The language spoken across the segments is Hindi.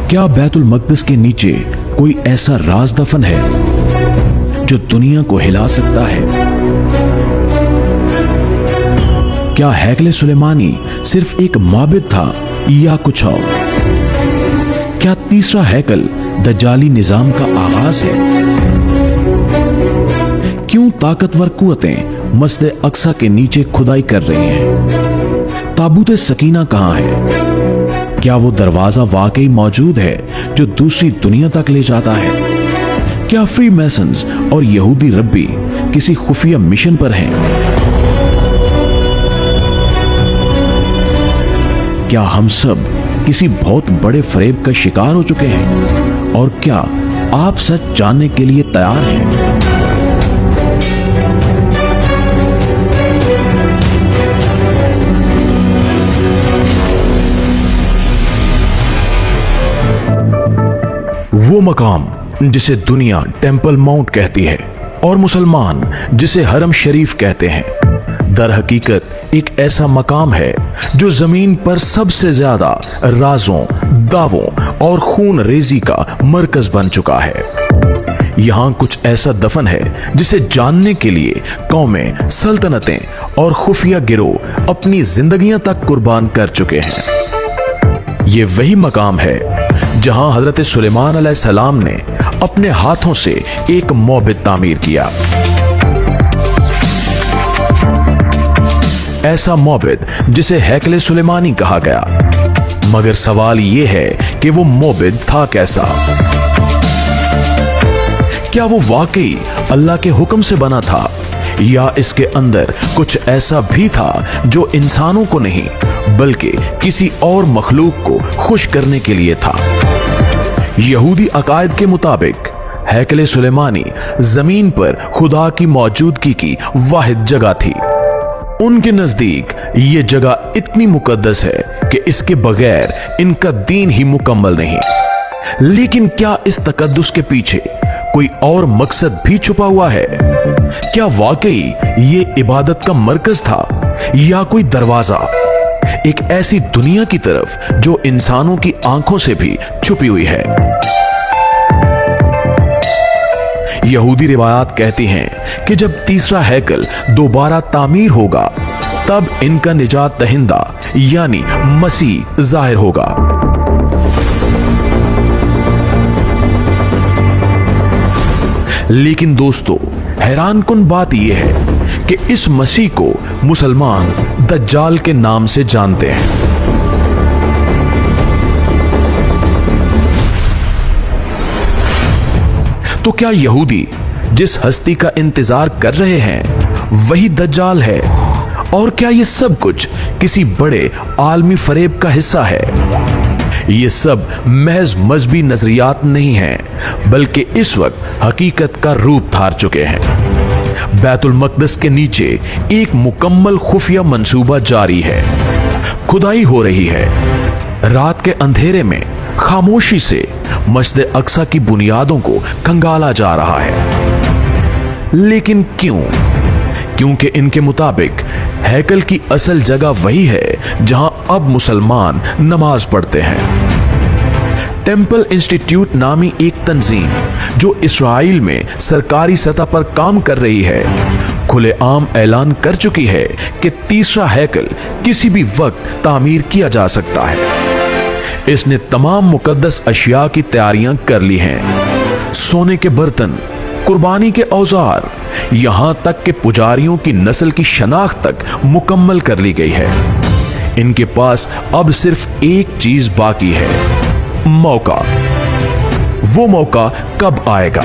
क्या बैतुल मक़दिस के नीचे कोई ऐसा राज दफन है जो दुनिया को हिला सकता है? क्या हैकले सुलेमानी सिर्फ एक माबिद था या कुछ और? क्या तीसरा हैकल दज्जाली निजाम का आगाज है? क्यों ताकतवर कुव्वतें मस्जिद अक्सा के नीचे खुदाई कर रही हैं? ताबूत सकीना कहां है? क्या वो दरवाजा वाकई मौजूद है जो दूसरी दुनिया तक ले जाता है? क्या फ्री मैसन्स और यहूदी रब्बी किसी खुफिया मिशन पर हैं? क्या हम सब किसी बहुत बड़े फरेब का शिकार हो चुके हैं? और क्या आप सच जानने के लिए तैयार हैं? वो मकाम जिसे दुनिया टेंपल माउंट कहती है और मुसलमान जिसे हरम शरीफ कहते हैं, दर हकीकत एक ऐसा मकाम है जो जमीन पर सबसे ज्यादा राजों, दावों और खून रेजी का मरकज बन चुका है। यहां कुछ ऐसा दफन है जिसे जानने के लिए कौमें, सल्तनतें और खुफिया गिरोह अपनी जिंदगियां तक कुर्बान कर चुके हैं। ये वही मकाम है जहां हजरत सुलेमान अलैहिस्सलाम ने अपने हाथों से एक मौबिद तामीर किया। ऐसा मौबिद जिसे हैकले सुलेमानी कहा गया। मगर सवाल यह है कि वो मौबिद था कैसा? क्या वो वाकई अल्लाह के हुक्म से बना था या इसके अंदर कुछ ऐसा भी था जो इंसानों को नहीं बल्कि किसी और मखलूक को खुश करने के लिए था? यहूदी अकायद के मुताबिक हैकले सुलेमानी जमीन पर खुदा की मौजूदगी की वाहिद जगह थी। उनके नजदीक ये जगह इतनी मुकद्दस है कि इसके बगैर इनका दीन ही मुकम्मल नहीं। लेकिन क्या इस तकद्दुस के पीछे कोई और मकसद भी छुपा हुआ है? क्या वाकई ये इबादत का मरकज था या कोई दरवाजा एक ऐसी दुनिया की तरफ जो इंसानों की आंखों से भी छुपी हुई है? यहूदी रिवायात कहती हैं कि जब तीसरा हैकल दोबारा तामीर होगा तब इनका निजात दहिंदा यानी मसीह जाहिर होगा। लेकिन दोस्तों, हैरानकुन बात यह है कि इस मसीह को मुसलमान दज्जाल के नाम से जानते हैं। तो क्या यहूदी जिस हस्ती का इंतजार कर रहे हैं वही दज्जाल है? और क्या ये सब कुछ किसी बड़े आलमी फरेब का हिस्सा है? ये सब महज मजहबी नजरियात नहीं हैं, बल्कि इस वक्त हकीकत का रूप धार चुके हैं। बैतुल मक़दिस के नीचे एक मुकम्मल खुफिया मंसूबा जारी है। खुदाई हो रही है। रात के अंधेरे में खामोशी से मस्जिद अक्सा की बुनियादों को खंगाला जा रहा है। लेकिन क्यों? क्योंकि इनके मुताबिक हैकल की असल जगह वही है जहां अब मुसलमान नमाज पढ़ते हैं। टेंपल इंस्टीट्यूट नामी एक तंजीम जो इस्राइल में सरकारी सतह पर काम कर रही है, खुलेआम ऐलान कर चुकी है कि तीसरा हैकल किसी भी वक्त तामीर किया जा सकता है। इसने तमाम मुकद्दस अशिया की तैयारियां कर ली हैं। सोने के बर्तन, कुर्बानी के औजार, यहां तक कि पुजारियों की नस्ल की शनाख्त तक मुकम्मल कर ली गई है। इनके पास अब सिर्फ एक चीज बाकी है, मौका। वो मौका कब आएगा?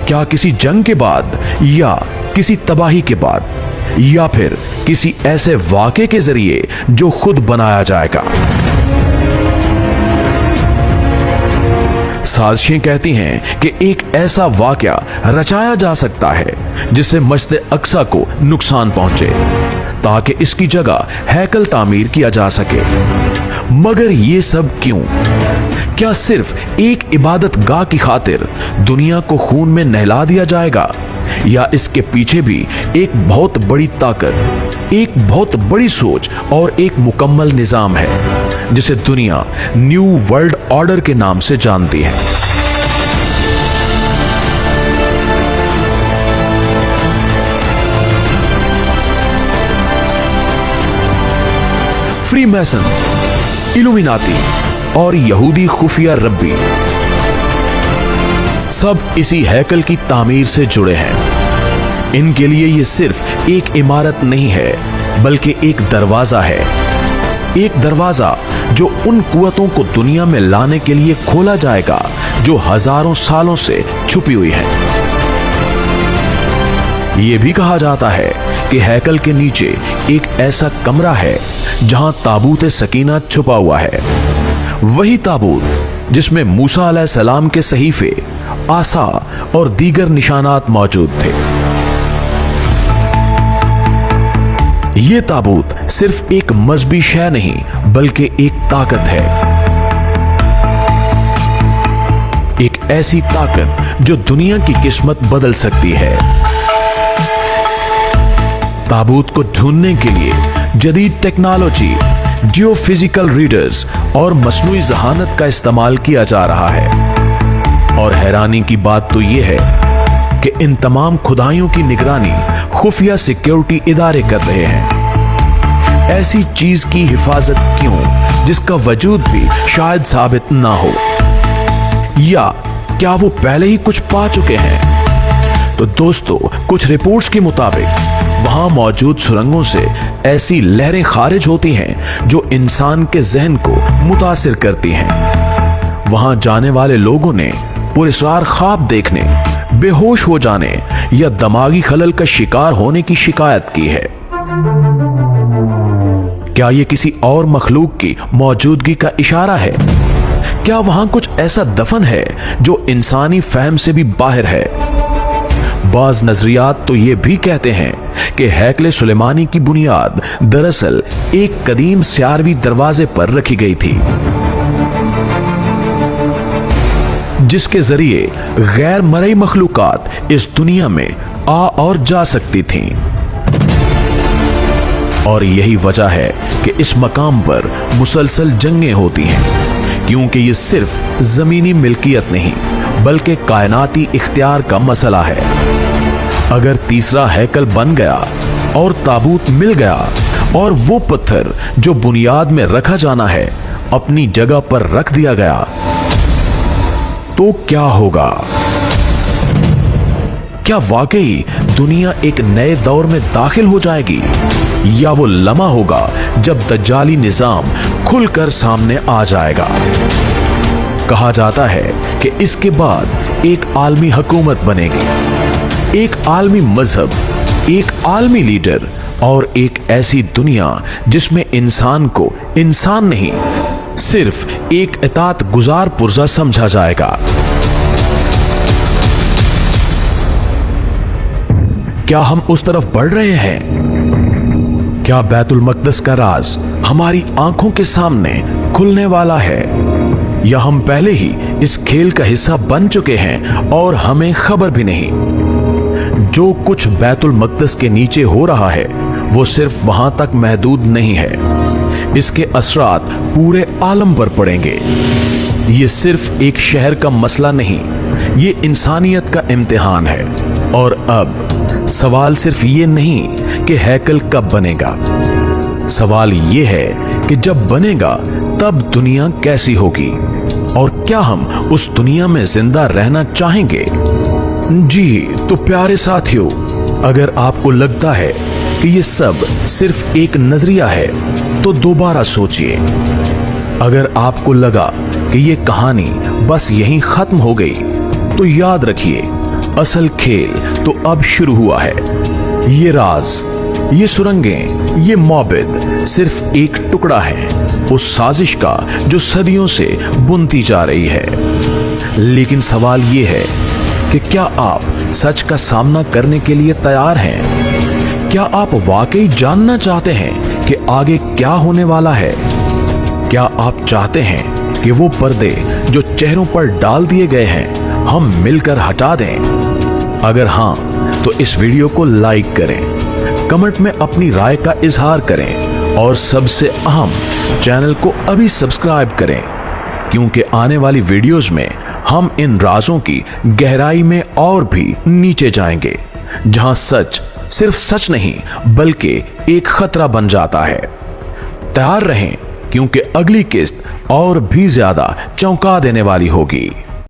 क्या किसी जंग के बाद या किसी तबाही के बाद या फिर किसी ऐसे वाक़े के जरिए जो खुद बनाया जाएगा? साजिशें कहती हैं कि एक ऐसा वाकया रचाया जा सकता है जिससे मस्जिद अक्सा को नुकसान पहुंचे ताकि इसकी जगह हैकल तामीर किया जा सके। मगर ये सब क्यों? क्या सिर्फ एक इबादत गाह की खातिर दुनिया को खून में नहला दिया जाएगा या इसके पीछे भी एक बहुत बड़ी ताकत, एक बहुत बड़ी सोच और एक मुकम्मल निजाम है? जिसे दुनिया न्यू वर्ल्ड ऑर्डर के नाम से जानती है। फ्रीमैसन, इल्यूमिनाती और यहूदी खुफिया रब्बी सब इसी हैकल की तामीर से जुड़े हैं। इनके लिए यह सिर्फ एक इमारत नहीं है, बल्कि एक दरवाजा है। एक दरवाजा जो उन कुव्वतों को दुनिया में लाने के लिए खोला जाएगा जो हजारों सालों से छुपी हुई है। यह भी कहा जाता है कि हैकल के नीचे एक ऐसा कमरा है जहां ताबूत सकीना छुपा हुआ है। वही ताबूत जिसमें मूसा अलैहिस्सलाम के सहीफे, आसा और दीगर निशानात मौजूद थे। यह ताबूत सिर्फ एक मजहबी शय नहीं, बल्कि एक ताकत है। एक ऐसी ताकत जो दुनिया की किस्मत बदल सकती है। ताबूत को ढूंढने के लिए जदीद टेक्नोलॉजी, जियोफिजिकल रीडर्स और मसनूई जहानत का इस्तेमाल किया जा रहा है। और हैरानी की बात तो यह है कि इन तमाम खुदाइयों की निगरानी खुफिया सिक्योरिटी इदारे कर रहे हैं। ऐसी चीज की हिफाजत क्यों जिसका वजूद भी शायद साबित ना हो? या क्या वो पहले ही कुछ पा चुके हैं? तो दोस्तों, कुछ रिपोर्ट्स के मुताबिक वहां मौजूद सुरंगों से ऐसी लहरें खारिज होती हैं जो इंसान के जहन को मुतासिर करती हैं। वहां जाने वाले लोगों ने पुरस्कार ख्वाब देखने, बेहोश हो जाने या दिमागी खलल का शिकार होने की शिकायत की है। क्या यह किसी और मखलूक की मौजूदगी का इशारा है? क्या वहां कुछ ऐसा दफन है जो इंसानी फहम से भी बाहर है? बाज नजरियात तो ये भी कहते हैं कि हैकले सुलेमानी की बुनियाद दरअसल एक कदीम स्यारवी दरवाजे पर रखी गई थी, जिसके जरिए गैर मरई मखलूकात इस दुनिया में आ और जा सकती थीं। और यही वजह है कि इस मकाम पर मुसलसल जंगें होती हैं, क्योंकि ये सिर्फ जमीनी मिल्कियत नहीं, बल्कि कायनाती इख्तियार का मसला है। अगर तीसरा हैकल बन गया और ताबूत मिल गया और वो पत्थर जो बुनियाद में रखा जाना है अपनी जगह पर रख दिया गया, तो क्या होगा? क्या वाकई दुनिया एक नए दौर में दाखिल हो जाएगी, या वो लम्हा होगा जब दज्जाली निजाम खुलकर सामने आ जाएगा? कहा जाता है कि इसके बाद एक आलमी हुकूमत बनेगी, एक आलमी मजहब, एक आलमी लीडर और एक ऐसी दुनिया जिसमें इंसान को इंसान नहीं, सिर्फ एक इताअत गुजार पुर्जा समझा जाएगा। क्या हम उस तरफ बढ़ रहे हैं? क्या बैतुल मक़दस का राज हमारी आंखों के सामने खुलने वाला है, या हम पहले ही इस खेल का हिस्सा बन चुके हैं और हमें खबर भी नहीं? जो कुछ बैतुल मक़दस के नीचे हो रहा है वो सिर्फ वहां तक महदूद नहीं है, इसके असरात पूरे आलम पर पड़ेंगे। ये सिर्फ एक शहर का मसला नहीं, ये इंसानियत का इम्तिहान है। और अब सवाल सिर्फ ये नहीं कि हैकल कब बनेगा, सवाल ये है कि जब बनेगा तब दुनिया कैसी होगी, और क्या हम उस दुनिया में जिंदा रहना चाहेंगे? जी तो प्यारे साथियों, अगर आपको लगता है कि ये सब सिर्फ एक नजरिया है तो दोबारा सोचिए। अगर आपको लगा कि ये कहानी बस यहीं खत्म हो गई, तो याद रखिए, असल खेल तो अब शुरू हुआ है। ये राज, ये सुरंगें, ये मौबिद सिर्फ एक टुकड़ा है उस साजिश का जो सदियों से बुनती जा रही है। लेकिन सवाल ये है कि क्या आप सच का सामना करने के लिए तैयार हैं? क्या आप वाकई जानना चाहते हैं कि आगे क्या होने वाला है? क्या आप चाहते हैं कि वो पर्दे जो चेहरों पर डाल दिए गए हैं हम मिलकर हटा दें? अगर हां, तो इस वीडियो को लाइक करें, कमेंट में अपनी राय का इजहार करें और सबसे अहम, चैनल को अभी सब्सक्राइब करें, क्योंकि आने वाली वीडियोस में हम इन राजों की गहराई में और भी नीचे जाएंगे, जहां सच सिर्फ सच नहीं बल्कि एक खतरा बन जाता है। तैयार रहें, क्योंकि अगली किस्त और भी ज्यादा चौंका देने वाली होगी।